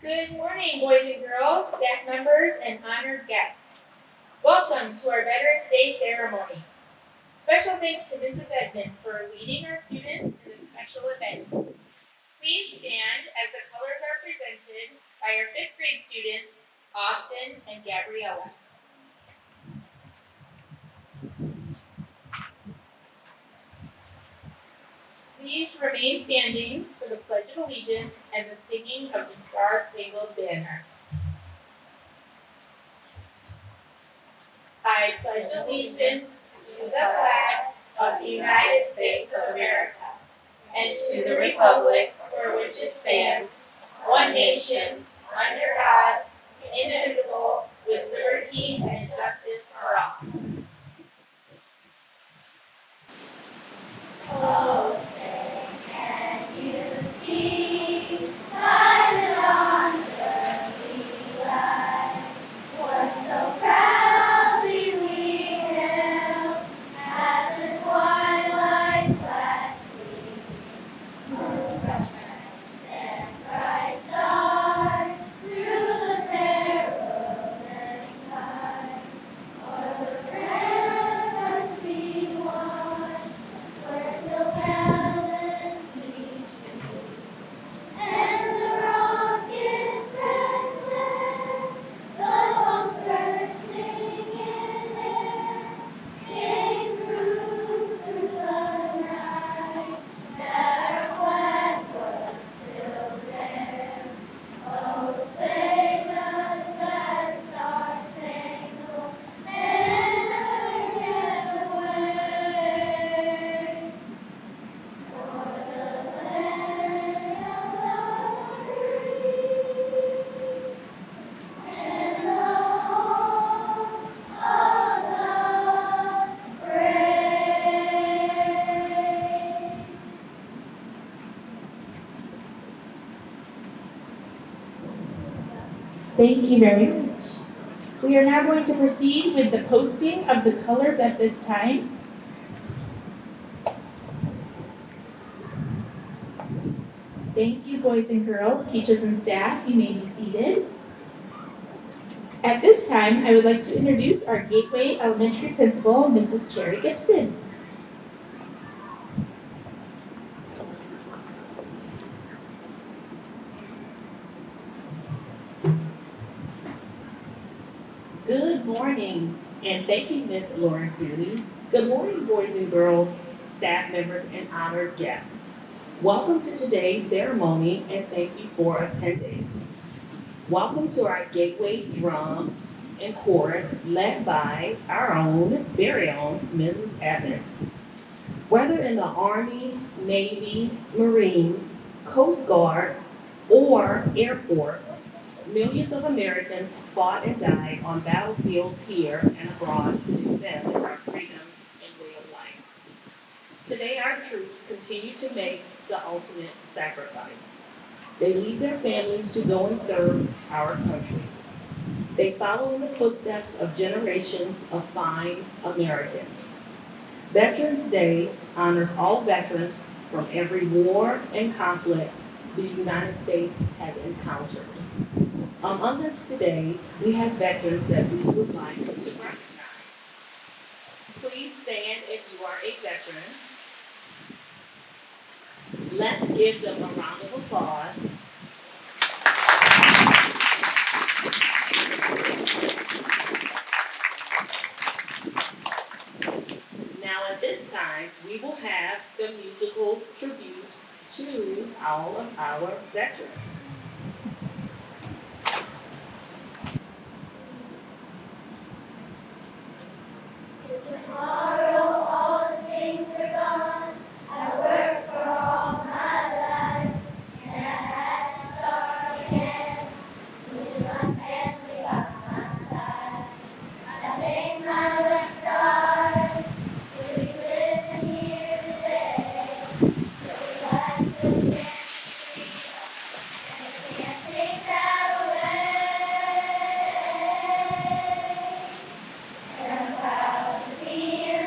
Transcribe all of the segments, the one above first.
Good morning, boys and girls, staff members, and honored guests. Welcome to our Veterans Day ceremony. Special thanks to Mrs. Edmond for leading our students in this special event. Please stand as the colors are presented by our 5th grade students, Austin and Gabriella. Please remain standing for the Pledge of Allegiance and the singing of the Star-Spangled Banner. I pledge allegiance to the flag of the United States of America and to the republic for which it stands, one nation, under God, indivisible, with liberty and justice for all. Oh, say, can you see by the dawn's early light what so proudly we hailed at the twilight's last gleam? Whose strength and bright stars through the perilous fight, o'er the ramparts we watched, where so gallantly stood, and the rocket's red glare, the bombs bursting in air, gave proof through the night that our flag was still there. Oh, say does that star-spangled banner yet wave o'er the land of the free and the home of the brave? Thank you very much. We are now going to proceed with the posting of the colors at this time. Thank you, boys and girls, teachers and staff. You may be seated. At this time, I would like to introduce our Gateway Elementary Principal, Mrs. Cherry Gibson. Good morning, and thank you, Ms. Lorenzini. Good morning, boys and girls, staff members, and honored guests. Welcome to today's ceremony, and thank you for attending. Welcome to our Gateway Drums and Chorus, led by our own, very own, Mrs. Evans. Whether in the Army, Navy, Marines, Coast Guard, or Air Force, millions of Americans fought and died on battlefields here and abroad to defend our freedoms and way of life. Today, our troops continue to make the ultimate sacrifice. They leave their families to go and serve our country. They follow in the footsteps of generations of fine Americans. Veterans Day honors all veterans from every war and conflict the United States has encountered. Among us today, we have veterans that we would like to recognize. Please stand if you are a veteran. Let's give them a round of applause. Now at this time, we will have the musical tribute to all of our veterans. Tomorrow all the things are gone. I worked for all my life, and I had to start again, which is my family by my side. I thank my lucky stars to be living here today. Those lives built in freedom, and I can't take that away. And I'm proud to be an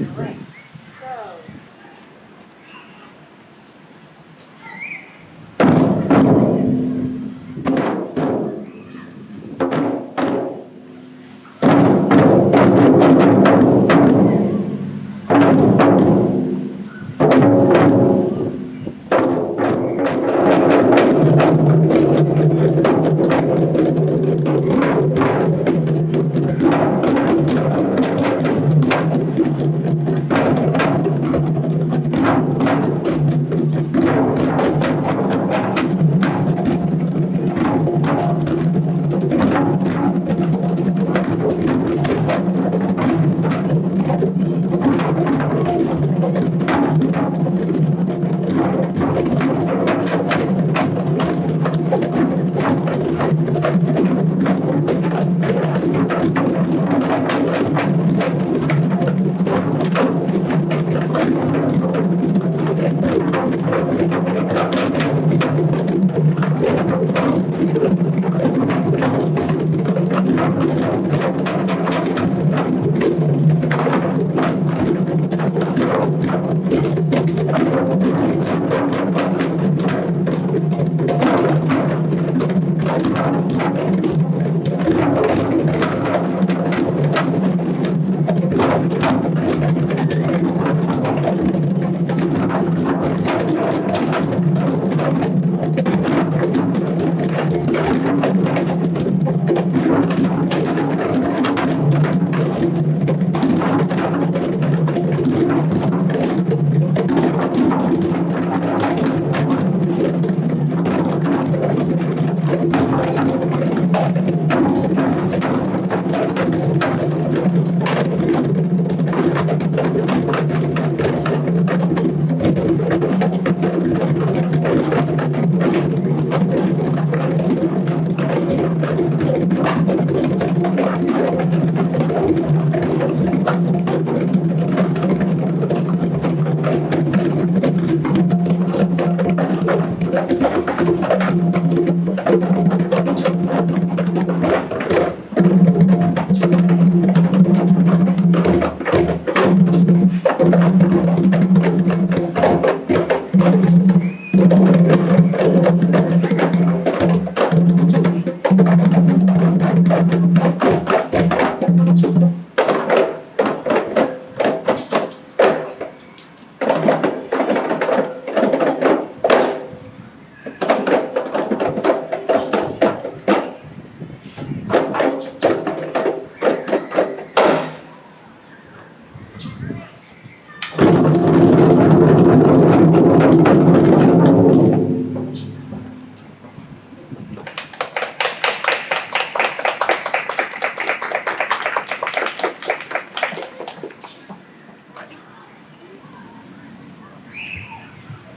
Alright, so.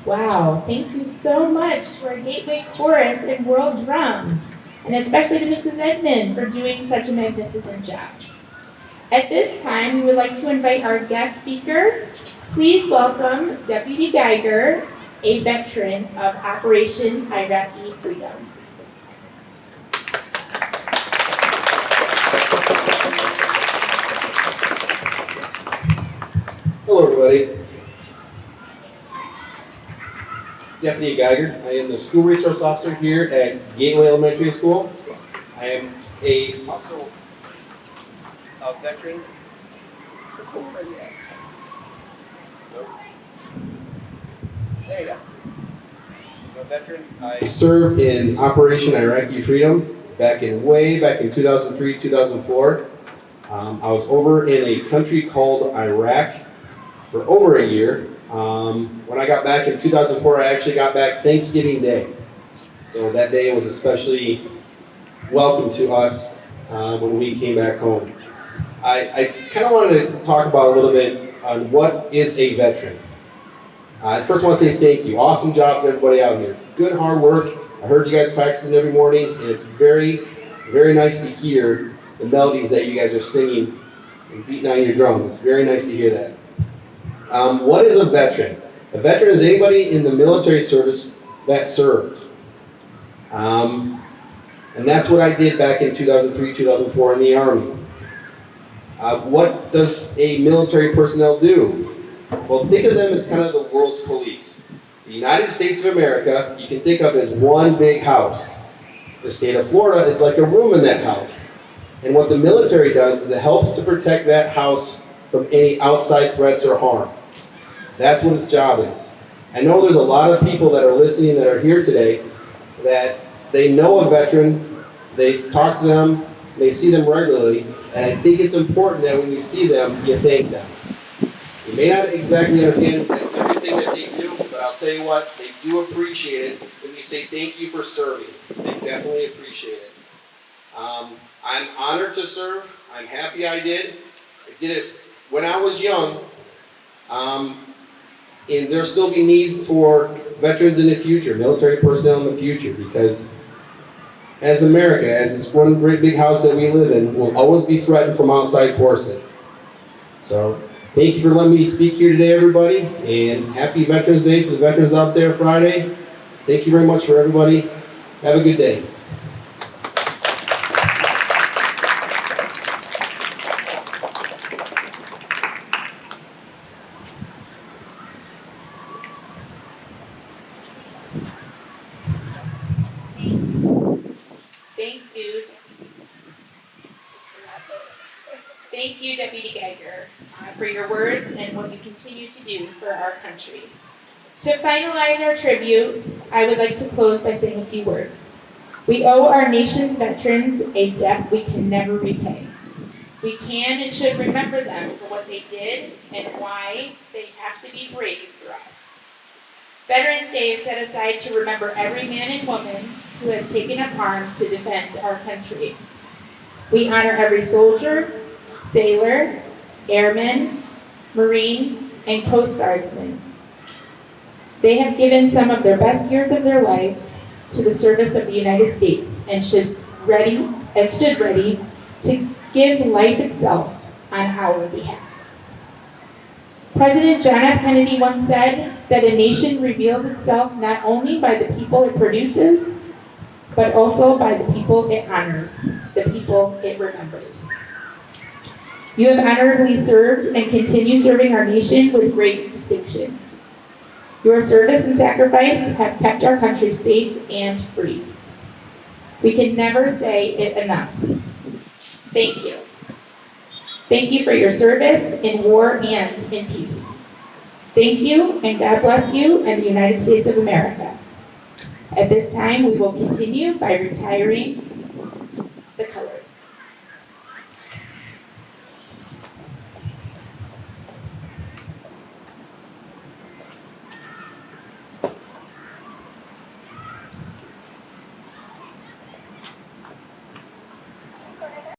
Wow, thank you so much to our Gateway Chorus and World Drums, and especially to Mrs. Edmond for doing such a magnificent job. At this time, we would like to invite our guest speaker. Please welcome Deputy Geiger, a veteran of Operation Iraqi Freedom. Hello, everybody. Deputy Geiger. I am the school resource officer here at Gateway Elementary School. I am also a veteran. There you go. I'm a veteran. I served in Operation Iraqi Freedom back in 2003, 2004. I was over in a country called Iraq for over a year. When I got back in 2004, I actually got back Thanksgiving Day. So that day was especially welcome to us when we came back home. I kind of wanted to talk about a little bit on what is a veteran. I first want to say thank you. Awesome job to everybody out here. Good hard work. I heard you guys practicing every morning, and it's very, very nice to hear the melodies that you guys are singing and beating on your drums. It's very nice to hear that. What is a veteran? A veteran is anybody in the military service that served. And that's what I did back in 2003, 2004 in the Army. What does a military personnel do? Well, think of them as kind of the world's police. The United States of America, you can think of as one big house. The state of Florida is like a room in that house. And what the military does is it helps to protect that house from any outside threats or harm. That's what its job is. I know there's a lot of people that are listening that are here today that they know a veteran, they talk to them, they see them regularly, and I think it's important that when you see them, you thank them. You may not exactly understand everything that they do, but I'll tell you what, they do appreciate it when you say thank you for serving. They definitely appreciate it. I'm honored to serve. I'm happy I did. I did it when I was young. And there'll still be need for veterans in the future, military personnel in the future, because as America, as this one great big house that we live in, we'll always be threatened from outside forces. So, thank you for letting me speak here today, everybody, and happy Veterans Day to the veterans out there Friday. Thank you very much for everybody. Have a good day. Thank you, Deputy Geiger, for your words and what you continue to do for our country. To finalize our tribute, I would like to close by saying a few words. We owe our nation's veterans a debt we can never repay. We can and should remember them for what they did and why they have to be brave for us. Veterans Day is set aside to remember every man and woman who has taken up arms to defend our country. We honor every soldier, sailor, airman, Marine, and Coast Guardsman. They have given some of their best years of their lives to the service of the United States and stood ready to give life itself on our behalf. President John F. Kennedy once said that a nation reveals itself not only by the people it produces, but also by the people it honors, the people it remembers. You have honorably served and continue serving our nation with great distinction. Your service and sacrifice have kept our country safe and free. We can never say it enough. Thank you. Thank you for your service in war and in peace. Thank you, and God bless you and the United States of America. At this time, we will continue by retiring the colors.